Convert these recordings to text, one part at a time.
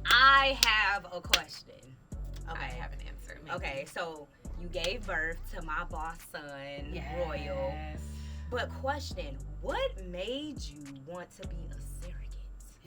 I have a question. Okay. I have an answer. Maybe. Okay, so you gave birth to my boss son, Yes. Royal. But question, what made you want to be a surrogate?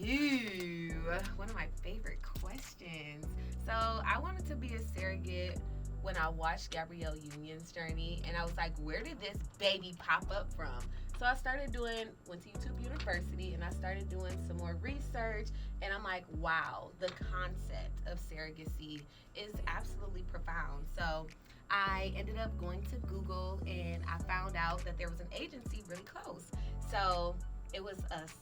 Ooh, one of my favorite questions. So I wanted to be a surrogate when I watched Gabrielle Union's journey, and I was like, where did this baby pop up from? So I went to YouTube University, and I started doing some more research, and I'm like, wow, the concept of surrogacy is absolutely profound. So I ended up going to Google, and I found out that there was an agency really close. So it was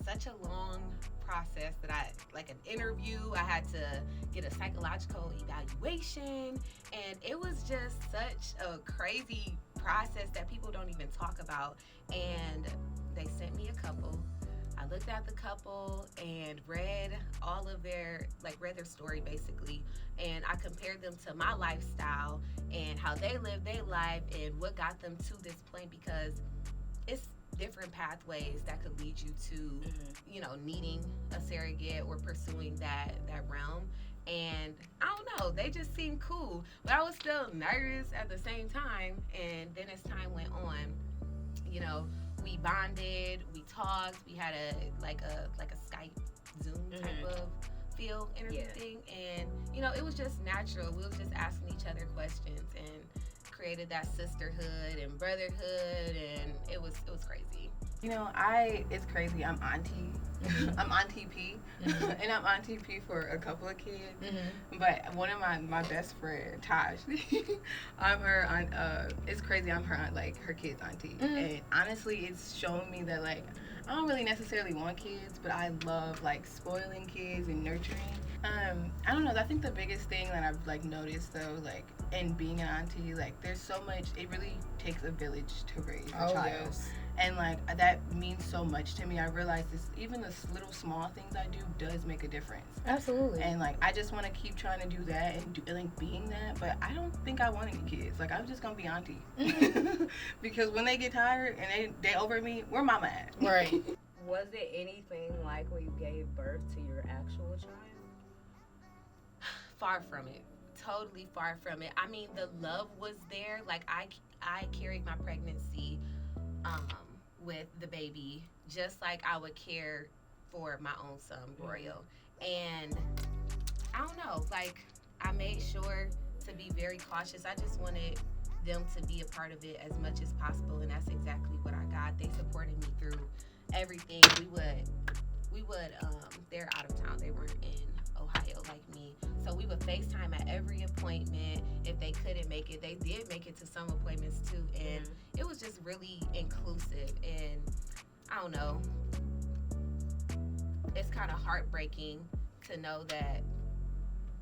such a long process that like an interview, I had to get a psychological evaluation, and it was just such a crazy process that people don't even talk about. And they sent me a couple. I looked at the couple and read their story basically, and I compared them to my lifestyle and how they lived their life and what got them to this point, because it's different pathways that could lead you to, needing a surrogate or pursuing that realm. And I don't know, they just seemed cool, but I was still nervous at the same time. And then as time went on, we bonded, we talked, we had a Skype Zoom type of feel and everything, and it was just natural. We was just asking each other questions and created that sisterhood and brotherhood, and it was crazy. It's crazy. I'm Auntie. I'm Auntie P, and I'm Auntie P for a couple of kids. But one of my best friend, Tash, I'm her aunt. It's crazy. I'm her aunt, like her kid's auntie. And honestly, it's shown me that like I don't really necessarily want kids, but I love like spoiling kids and nurturing. I don't know. I think the biggest thing that I've like noticed though, like in being an auntie, like there's so much. It really takes a village to raise a child. Yes. And like that means so much to me. I realize even the little small things I do does make a difference. Absolutely. And like I just want to keep trying to do that and like being that. But I don't think I want any kids. Like I'm just gonna be auntie because when they get tired and they over me, where mama at? Right. Was it anything like when you gave birth to your actual child? Far from it. Totally far from it. I mean, the love was there. Like I carried my pregnancy with the baby just like I would care for my own son, Royal. And I don't know, like I made sure to be very cautious. I just wanted them to be a part of it as much as possible, and that's exactly what I got. They supported me through everything. We would they're out of town. They weren't in Ohio like me. So we would FaceTime at every appointment. If they couldn't make it, they did make it to some appointments too. And it was just really inclusive. And I don't know, it's kind of heartbreaking to know that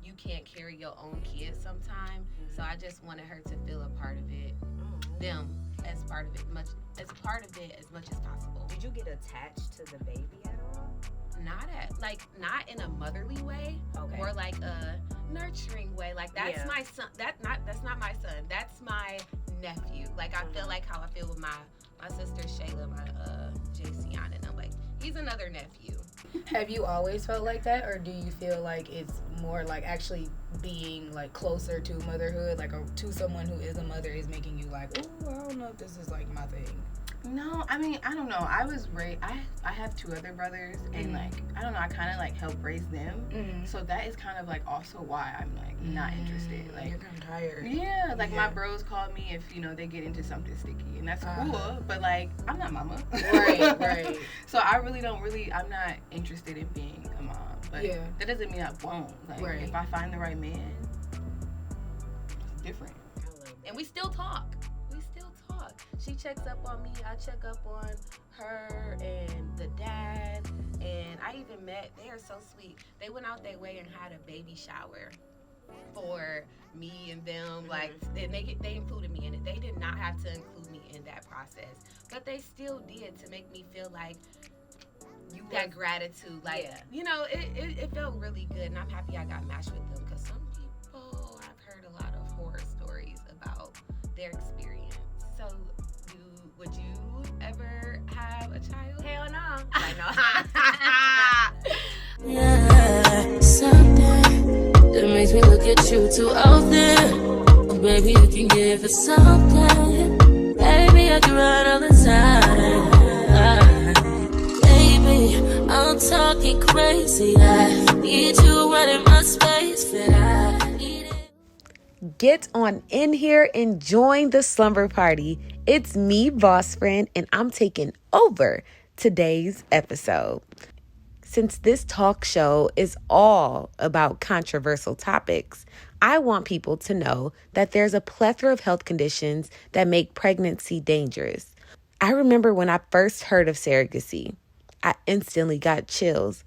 you can't carry your own kids sometimes. So I just wanted her to feel a part of it, them as part of it, as much as possible. Did you get attached to the baby at all? Not in a motherly way, or like a nurturing way. Like that's my son. That's not my son. That's my nephew. Like I feel like how I feel with my sister Shayla, my Tashiana, and I'm like, he's another nephew. Have you always felt like that, or do you feel like it's more like actually being like closer to motherhood, like to someone who is a mother is making you like, oh, I don't know if this is like my thing? No, I mean, I don't know. I was raised, I have two other brothers, and like, I don't know, I kind of like help raise them. So that is kind of like also why I'm like not interested. Like, you're kind of tired. Yeah, like my bros call me if, they get into something sticky, and that's cool, but like, I'm not mama. Right. So I really I'm not interested in being a mom, but that doesn't mean I won't. Like, if I find the right man, it's different. And we still talk. She checks up on me, I check up on her and the dad, and I even they are so sweet. They went out their way and had a baby shower for me and them, like, and they included me in it. They did not have to include me in that process, but they still did to make me feel like that gratitude, like, it felt really good, and I'm happy I got matched with them, because some people, I've heard a lot of horror stories about their experience. So would you ever have a child? Hell no. I know. Yeah. with you too often. Baby, you can give it something. Baby, I can ride all the time. Baby, I'm talking crazy. I need you right in my space, but I need it. Get on in here and join the slumber party. It's me, Boss Friend, and I'm taking over today's episode. Since this talk show is all about controversial topics, I want people to know that there's a plethora of health conditions that make pregnancy dangerous. I remember when I first heard of surrogacy, I instantly got chills.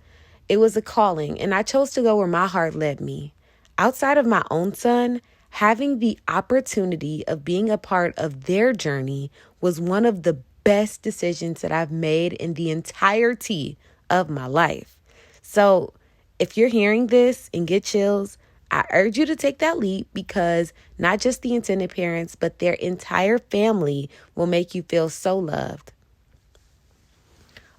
It was a calling, and I chose to go where my heart led me. Outside of my own son, having the opportunity of being a part of their journey was one of the best decisions that I've made in the entirety of my life. So if you're hearing this and get chills, I urge you to take that leap because not just the intended parents, but their entire family will make you feel so loved.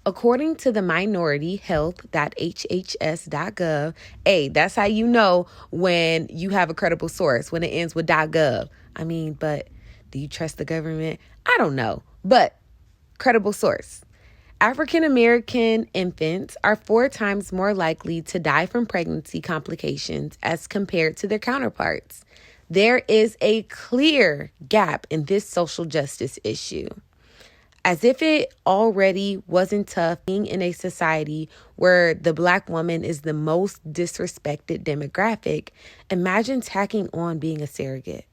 According to the minorityhealth.hhs.gov, hey, that's how you know when you have a credible source, when it ends with .gov. I mean, but do you trust the government? I don't know, but credible source. African American infants are 4 times more likely to die from pregnancy complications as compared to their counterparts. There is a clear gap in this social justice issue. As if it already wasn't tough being in a society where the Black woman is the most disrespected demographic, imagine tacking on being a surrogate.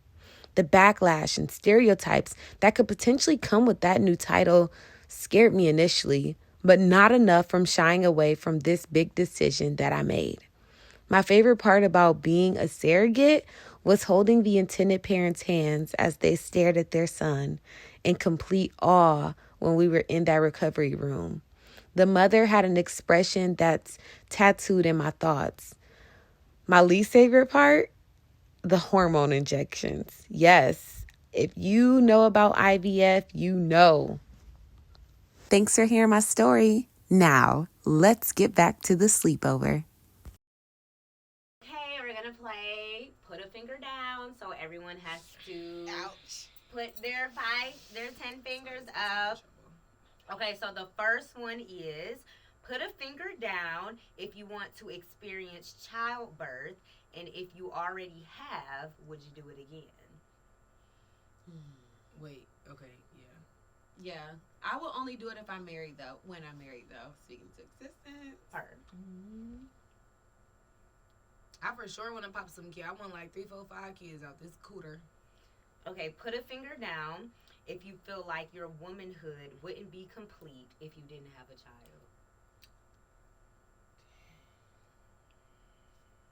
The backlash and stereotypes that could potentially come with that new title scared me initially, but not enough from shying away from this big decision that I made. My favorite part about being a surrogate was holding the intended parents' hands as they stared at their son in complete awe when we were in that recovery room. The mother had an expression that's tattooed in my thoughts. My least favorite part? The hormone injections. Yes, if you know about IVF, you know. Thanks for hearing my story. Now, let's get back to the sleepover. Okay, we're gonna play Put a Finger Down. So everyone has to put their 10 fingers up. Okay, so the first one is put a finger down if you want to experience childbirth, and if you already have, would you do it again? Wait, okay, yeah. Yeah, I will only do it if I'm married, though. When I'm married, though. Speaking to existence. Her. I for sure want to pop some kids. I want like 3, 4, 5 kids out this cooter. Okay, put a finger down if you feel like your womanhood wouldn't be complete if you didn't have a child.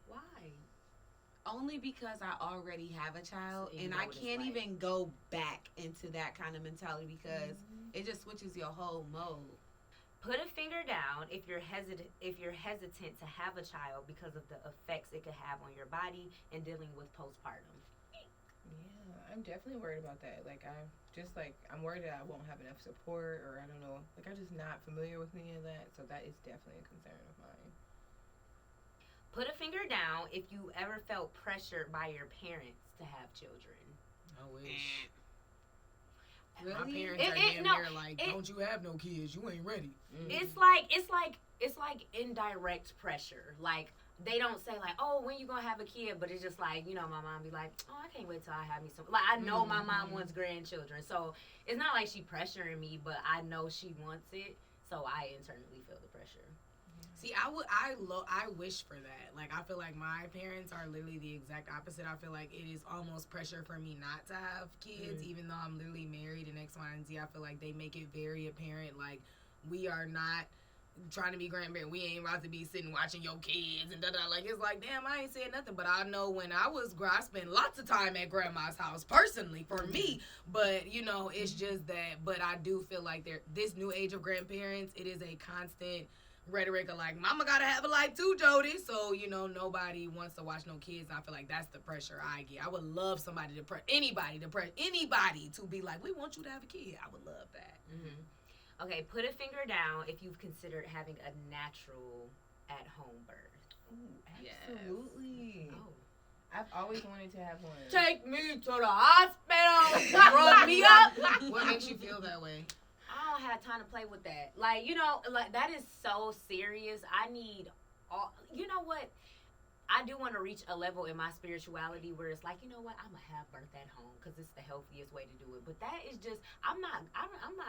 Why? Only because I already have a child, So you and know I what it's can't like. even go back into that kind of mentality because it just switches your whole mode. Put a finger down if you're hesitant to have a child because of the effects it could have on your body and dealing with postpartum. Yeah, I'm definitely worried about that. I'm worried that I won't have enough support, or I don't know. Like, I'm just not familiar with any of that, so that is definitely a concern of mine. Put a finger down if you ever felt pressured by your parents to have children. I wish. Really? My parents are damn near like, don't you have no kids? You ain't ready. It's like indirect pressure. Like, they don't say like, oh, when you gonna have a kid, but it's just like, you know, my mom be like, oh, I can't wait till I have me some. Like, I know my mom wants grandchildren, so it's not like she pressuring me, but I know she wants it, so I internally feel the pressure. See, I wish for that. Like, I feel like my parents are literally the exact opposite. I feel like it is almost pressure for me not to have kids, even though I'm literally married and X, Y, and Z. I feel like they make it very apparent, like, we are not trying to be grandparents. We ain't about to be sitting watching your kids and da-da. Like, it's like, damn, I ain't saying nothing. But I know when I spent lots of time at grandma's house, personally, for me. But, you know, it's just that. But I do feel like this new age of grandparents, it is a constant rhetoric of like, mama gotta have a life too, Jody. So, you know, nobody wants to watch no kids. I feel like that's the pressure I get. I would love somebody to anybody to be like, we want you to have a kid. I would love that. Okay, put a finger down if you've considered having a natural at-home birth. Ooh, absolutely. Oh. I've always wanted to have one. Take me to the hospital. Rub me up. What makes you feel that way? I don't have time to play with that. Like, you know, like that is so serious. I need all. You know what? I do want to reach a level in my spirituality where it's like, you know what? I'm gonna have birth at home because it's the healthiest way to do it. But that is just, I'm not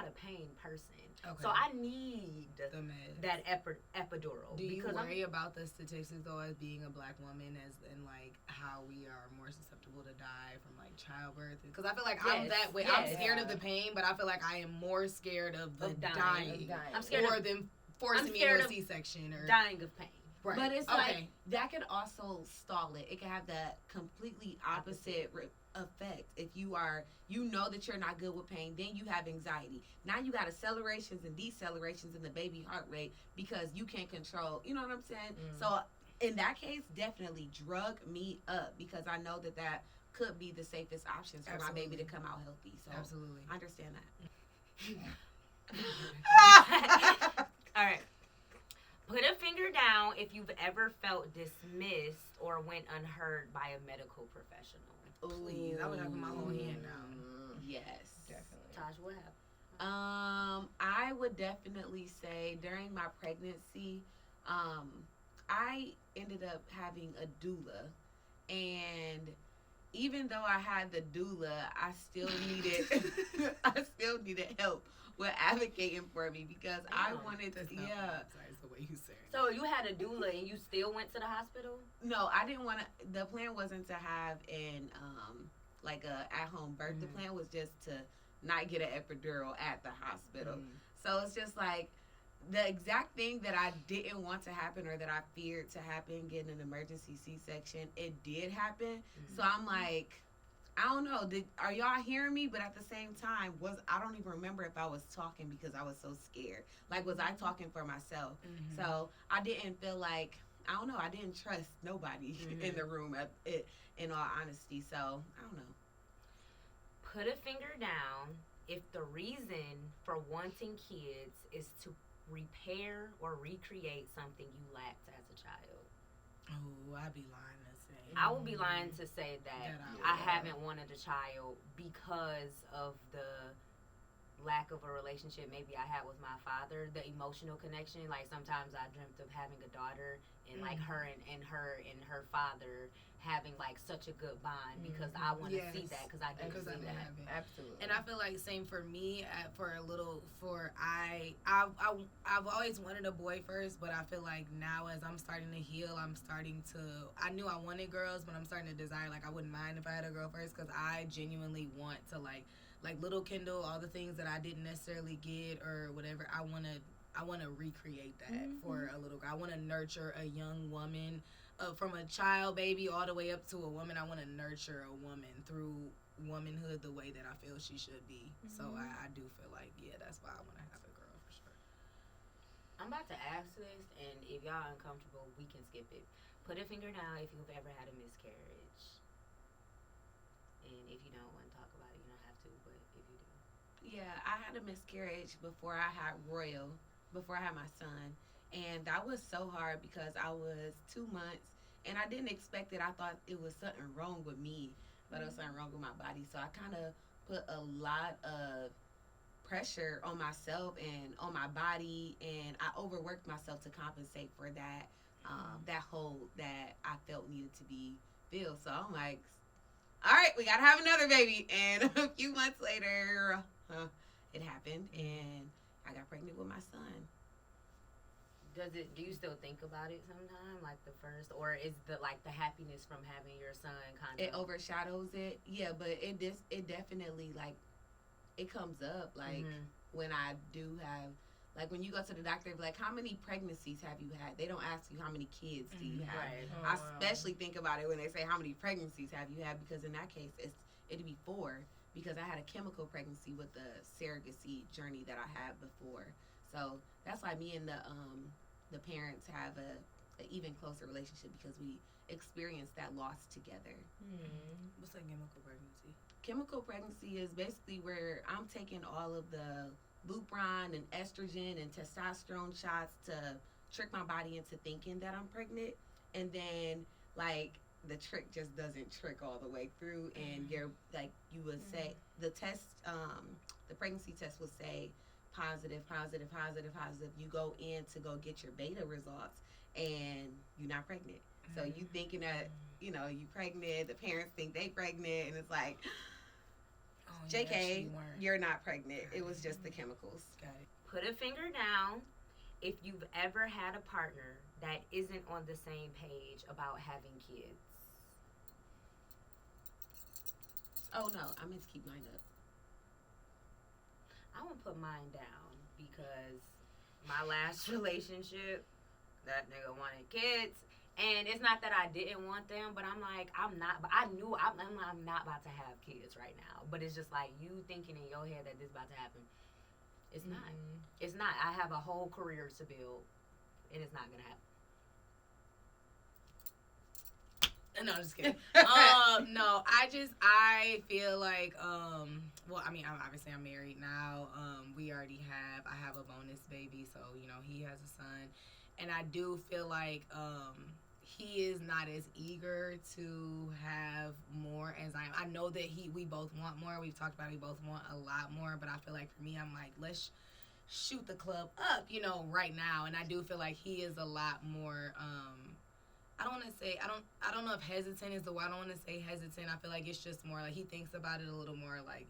a pain person. Okay. So I need The meds. that epidural. Do you because worry about the statistics though, as being a black woman, as in like how we are more susceptible to die from like childbirth? Because I feel like I'm Yes, that way. yes. I'm scared of the pain, but I feel like I am more scared of the Of dying. dying. I'm scared or of them forcing me scared into a of C-section or dying of pain. Right. But it's okay. like that could also stall it. It can have that completely opposite effect. If you know that you're not good with pain, then you have anxiety. Now you got accelerations and decelerations in the baby heart rate because you can't control. You know what I'm saying? So in that case, definitely drug me up because I know that could be the safest options for my baby to come out healthy. So Absolutely. I understand that. All right. Put a finger down if you've ever felt dismissed or went unheard by a medical professional. Please, I would have my whole hand down. Yes. Definitely. Taj, what happened? I would definitely say during my pregnancy, I ended up having a doula, and even though I had the doula, I still needed help with advocating for me because I wanted to. Yeah. That's the way you say it. So you had a doula and you still went to the hospital? No, I didn't want to. The plan wasn't to have an like a at home birth. The plan was just to not get an epidural at the hospital. So it's just like the exact thing that I didn't want to happen or that I feared to happen, getting an emergency C-section, it did happen. So I'm like, I don't know. Are y'all hearing me? But at the same time, I don't even remember if I was talking because I was so scared. Like, was I talking for myself? So I didn't feel like, I don't know. I didn't trust nobody in the room. In all honesty, so I don't know. Put a finger down if the reason for wanting kids is to repair or recreate something you lacked as a child. Oh, I'd be lying to say. I would be lying to say that I haven't wanted a child because of the lack of a relationship maybe I had with my father, the emotional connection. Like sometimes I dreamt of having a daughter and like her and her father having like such a good bond because I want to see that because I didn't see that. Absolutely. And I feel like same for me. I've always wanted a boy first, but I feel like now as I'm starting to heal, I knew I wanted girls, but I'm starting to desire, like I wouldn't mind if I had a girl first because I genuinely want to like little Kendall, all the things that I didn't necessarily get or whatever. I want to recreate that for a little girl. I want to nurture a young woman. From a child baby all the way up to a woman, I want to nurture a woman through womanhood the way that I feel she should be. So I do feel like, that's why I want to have a girl for sure. I'm about to ask this, and if y'all uncomfortable, we can skip it. Put a finger down if you've ever had a miscarriage. And if you don't want to talk about it, you don't have to, but if you do. Yeah, I had a miscarriage before I had before I had my son. And that was so hard because I was 2 months and I didn't expect it. I thought it was something wrong with me, but it was something wrong with my body. So I kind of put a lot of pressure on myself and on my body, and I overworked myself to compensate for that, that hole that I felt needed to be filled. So I'm like, all right, we got to have another baby. And a few months later, it happened, and I got pregnant with my son. Do you still think about it sometime, like the first, or is the happiness from having your son kind of? It overshadows it, yeah. But it definitely like it comes up like when I do have, like when you go to the doctor, like how many pregnancies have you had? They don't ask you how many kids do you have. Right. I especially think about it when they say how many pregnancies have you had, because in that case it'd be 4 because I had a chemical pregnancy with the Surrogacy Journey that I had before. So that's why me and the parents have a even closer relationship because we experienced that loss together. What's a chemical pregnancy? Chemical pregnancy is basically where I'm taking all of the Lupron and estrogen and testosterone shots to trick my body into thinking that I'm pregnant, and then like the trick just doesn't trick all the way through, and you're like, you would say the test, the pregnancy test would say positive, positive, positive, positive. You go in to go get your beta results, and you're not pregnant. So you thinking that, you know, you pregnant, the parents think they pregnant, and it's like, JK, you're not pregnant. It was just the chemicals. Got it. Put a finger down if you've ever had a partner that isn't on the same page about having kids. Oh no, I meant to keep mine up. I won't put mine down because my last relationship, that nigga wanted kids. And it's not that I didn't want them, but I'm like, I knew I'm not about to have kids right now. But it's just like you thinking in your head that this is about to happen. It's not. It's not. I have a whole career to build, and it's not going to happen. No, I'm just kidding. No, I feel like, well, I mean, obviously I'm married now. I have a bonus baby, so, you know, he has a son. And I do feel like, he is not as eager to have more as I am. I know that we both want more. We've talked about it, we both want a lot more, but I feel like for me, I'm like, let's shoot the club up, you know, right now. And I do feel like he is a lot more, I don't want to say, I don't know if hesitant is the word. I don't want to say hesitant. I feel like it's just more like he thinks about it a little more like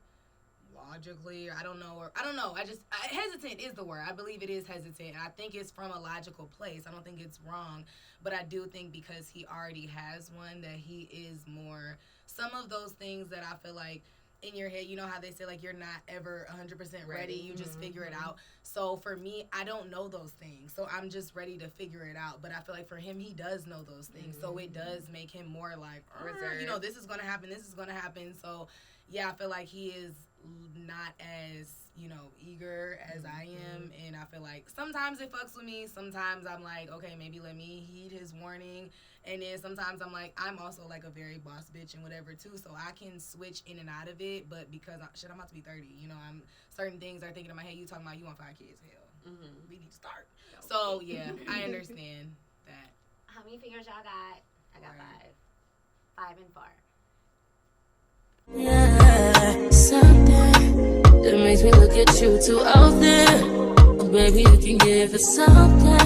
logically, or I don't know. Hesitant is the word. I believe it is hesitant. I think it's from a logical place. I don't think it's wrong, but I do think because he already has one that he is more, some of those things that I feel like in your head, you know how they say like you're not ever 100% ready, you just figure it out. So for me, I don't know those things, so I'm just ready to figure it out. But I feel like for him, he does know those things, so it does make him more like, you know, this is gonna happen. So yeah, I feel like he is not as, you know, eager as I am, and I feel like sometimes it fucks with me. Sometimes I'm like, okay, maybe let me heed his warning, and then sometimes I'm like, I'm also like a very boss bitch and whatever too, so I can switch in and out of it. But because I'm about to be 30, you know, I'm certain things are thinking in my head. You talking about you want 5 kids? Hell, we need to start. So yeah, I understand that. How many fingers y'all got? I got 5. 5 and 4. Yeah, something that makes me look at you too often. Baby, you can give it something.